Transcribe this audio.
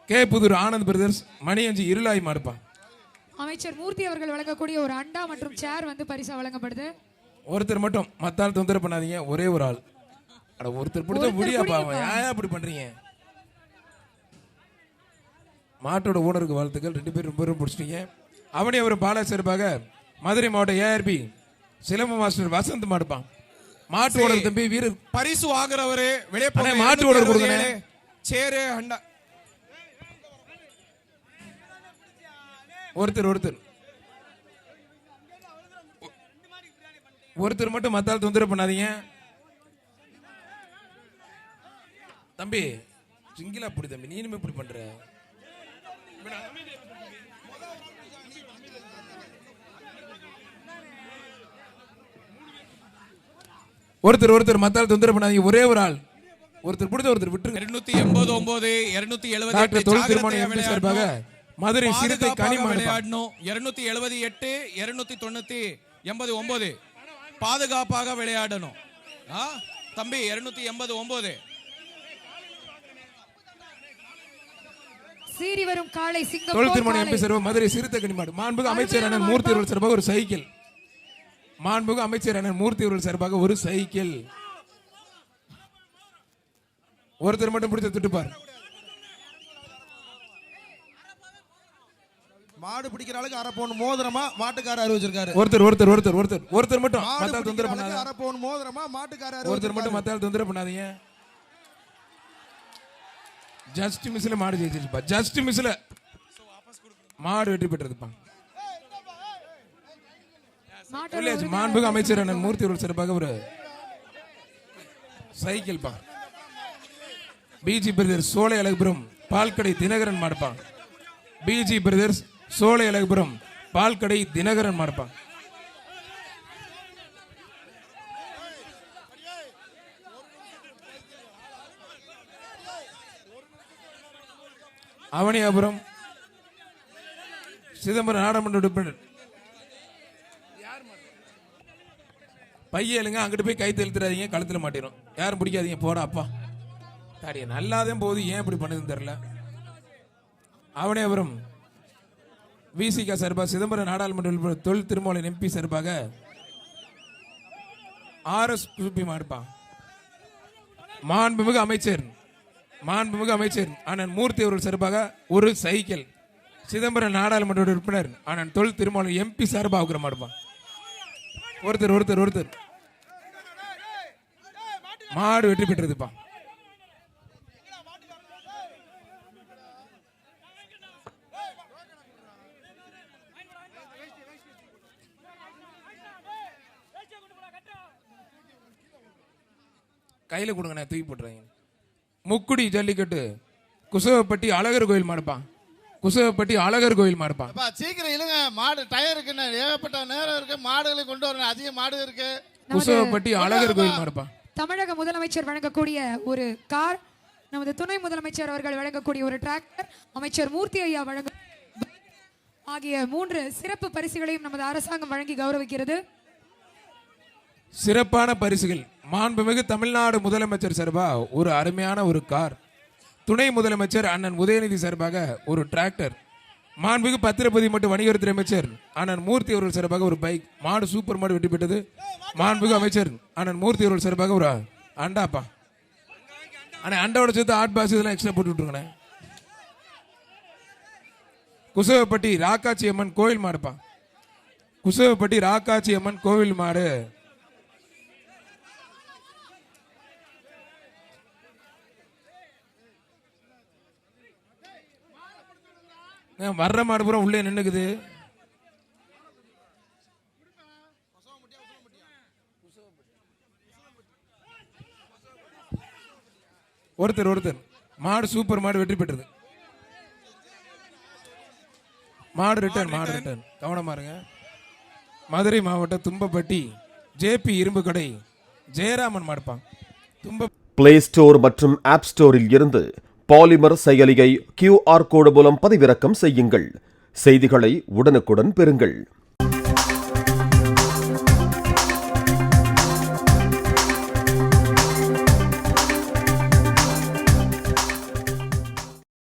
K Puthur Anand brothers மணியஞ்சி இருளாய் மாடுப்பான். அமைச்சர் மூர்த்தி அவர்கள் வழங்கக்கூடிய ஒரு அண்டா மற்றும் சேர் வந்து பரிசா வழங்கப்படுது. ஒருத்தர் மட்டும் மத்தாள் தொந்தரவு பண்ணாதீங்க, ஒரே ஒரு ஆள். அட ஒருத்தர் பிடிச்ச முடியா பாவம், ஏன் அப்படி பண்றீங்க? மாட்டோட ஓனருக்கு வாழ்த்துக்கள், 2 பேரும் ரொம்ப பிடிச்சிட்டீங்க. அவனே ஒரு பாலா சிறப்பாக மதுரை மாவட்ட ஏஆர்பி சிலம்பு மாஸ்டர் வசந்த் மாடுப்பான். மாட்டு ஓனர் தம்பி வீரர் பரிசு வாங்குறவரு வெளியே போங்க. மாட்டு ஓனர் கொடுங்க. சேரு அண்டா ஒருத்தர் மட்டும் மத்தால் தொந்தரவு பண்ணாதீங்க தம்பி. சிங்கிளா அப்படி தம்பி, நீனுமே இப்படி பண்ற. ஒருத்தர் மத்தால் தொந்தரவு பண்ணாதீங்க, ஒரே ஒரு ஆள். ஒருத்தர் பிடிச்ச ஒருத்தர் விட்டு. 289 278 தொழில் திருமணம் எம்பி சார்பாக மதுரை சிறுத்தை கனிம விளையாடணும். 278 290 89 பாதுகாப்பாக விளையாடணும் தம்பி. 289 சீறி வரும் காளை சிங்கம் தொழில் திருமணம் எம்பி சார்பாக மதுரை சிறுத்தை கனிமாடு. மாண்புமிகு அமைச்சர் அண்ணன் மூர்த்தி அவர்கள் சார்பாக ஒரு சைக்கிள். மாண்புமிகு அமைச்சர் அண்ணன் மூர்த்தி அவர்கள் சார்பாக ஒரு சைக்கிள். ஒருத்தர் மட்டும் பிடிச்ச திட்டுப்பார். மாடு பிடிக்கிற அளவுக்கு அரை பவுன் மோதிரமா மாட்டுக்காரர் அறிவிச்சிருக்காரு. ஒருத்தர் மட்டும் மத்தால் தொந்தரவு பண்ணாதீங்க. அரை பவுன் மோதிரமா மாட்டுக்காரர் ஒருத்தர் மட்டும் மத்தால் தொந்தரவு பண்ணாதீங்க. ஜஸ்ட் மிஸ்ல மாடு ஜெயிச்சிருப்பா. ஜஸ்ட் மிஸ்ல மாடு வெற்றி பெற்றதுப்பா. மாண்புமிகு அமைச்சர் அண்ணன் மூர்த்தி அவர்கள் சிறப்பாக ஒரு சைக்கிள் பா. பிஜி பிரதர்ஸ் சோலை அழகுபுரம் பால்கடை தினகரன் மாடுப்பான். பிஜி பிரதர்ஸ் சோலை அழகுபுரம் பால்கடை தினகரன் மாடுப்பான். அவனியாபுரம் சிதம்பரம் நாடாளுமன்ற உறுப்பினர் பையலுங்க, அங்கிட்டு போய் கை தெழுத்துறாதீங்க, கழுத்துல மாட்டிடும். யாரும் பிடிக்காதீங்க, போடா அப்பா தாடிய நல்லாதான் போகுது, ஏன் இப்படி பண்ணுதுன்னு தெரியல. அவனியாபுரம் விசிக சார்பாக சிதம்பரம் நாடாளுமன்ற தொழில் திருமாவளவன் எம்பி சார்பாக RS குப்பி மாடுப்பான். மாண்புமிகு அமைச்சர் அண்ணன் மூர்த்தி அவர்கள் சார்பாக ஒரு சைக்கிள். சிதம்பரம் நாடாளுமன்ற உறுப்பினர் அண்ணன் தொழில் திருமாவளவன் எம்பி சார்பாக மாடுப்பான். ஒருத்தர் மாடு வெற்றி பெற்றதுப்பா. கையில கொடுங்க, தூக்கி போட்டுறாங்க. முக்குடி ஜல்லிக்கட்டு குசவப்பட்டி அழகர் கோயில் மாடுப்பான். சீக்கிரம் இல்லங்க, மாடு டயர் இருக்கு, ஏகப்பட்ட நேரம் இருக்கு, மாடுகளை கொண்டு வரணும், அதிக மாடு இருக்கு. குசவப்பட்டி அழகர் கோயில் மாடுப்பான். தமிழக முதலமைச்சர் வழங்கக்கூடிய ஒரு கார், நமது துணை முதலமைச்சர் அவர்கள் வழங்கக்கூடிய ஒரு டிராக்டர், அமைச்சர் மூர்த்தி ஐயா வழங்க ஆகிய 3 சிறப்பு பரிசுகளையும் நமது அரசாங்கம் வழங்கி கௌரவிக்கிறது. சிறப்பான பரிசுகள். மாண்புமிகு தமிழ்நாடு முதலமைச்சர் சார்பாக ஒரு அருமையான ஒரு கார். துணை முதலமைச்சர் அண்ணன் உதயநிதி சார்பாக ஒரு டிராக்டர். மாண்புமிகு பத்திரப்பதி மற்றும் வணிகத்துறை அமைச்சர் அண்ணன் மூர்த்தி அவர்கள் சார்பாக ஒரு பைக். மாடு சூப்பர் மாடு வெட்டி பெற்றது. மாண்புமிகு அமைச்சர் அண்ணன் மூர்த்தி அவர்கள் சார்பாக ஒரு அண்டாப்பா. ஆனால் அண்டாவோட சேர்த்து ஆட் பாஸ் இதெல்லாம் எக்ஸ்ட்ரா போட்டு விட்டுருங்கண்ணே. குசவப்பட்டி ராக்காச்சி அம்மன் கோவில் மாடுப்பா. குசவப்பட்டி ராக்காச்சி அம்மன் கோவில் மாடு. வர்ற மாடு பூரா உள்ளே நின்னுக்குது. ஒருத்தர் மாடு சூப்பர் மாடு வெற்றி பெற்றது. மாடு ரிட்டர்ன் கவனமா இருங்க. மதுரை மாவட்டம் தும்பப்பட்டி ஜேபி இரும்பு கடை ஜெயராமன் மாடுப்பான். பிளே ஸ்டோர் மற்றும் ஆப் ஸ்டோரில் இருந்து பாலிமர் செயலியை QR கோடு மூலம் பதிவிறக்கம் செய்யுங்கள். செய்திகளை உடனுக்குடன் பெறுங்கள்.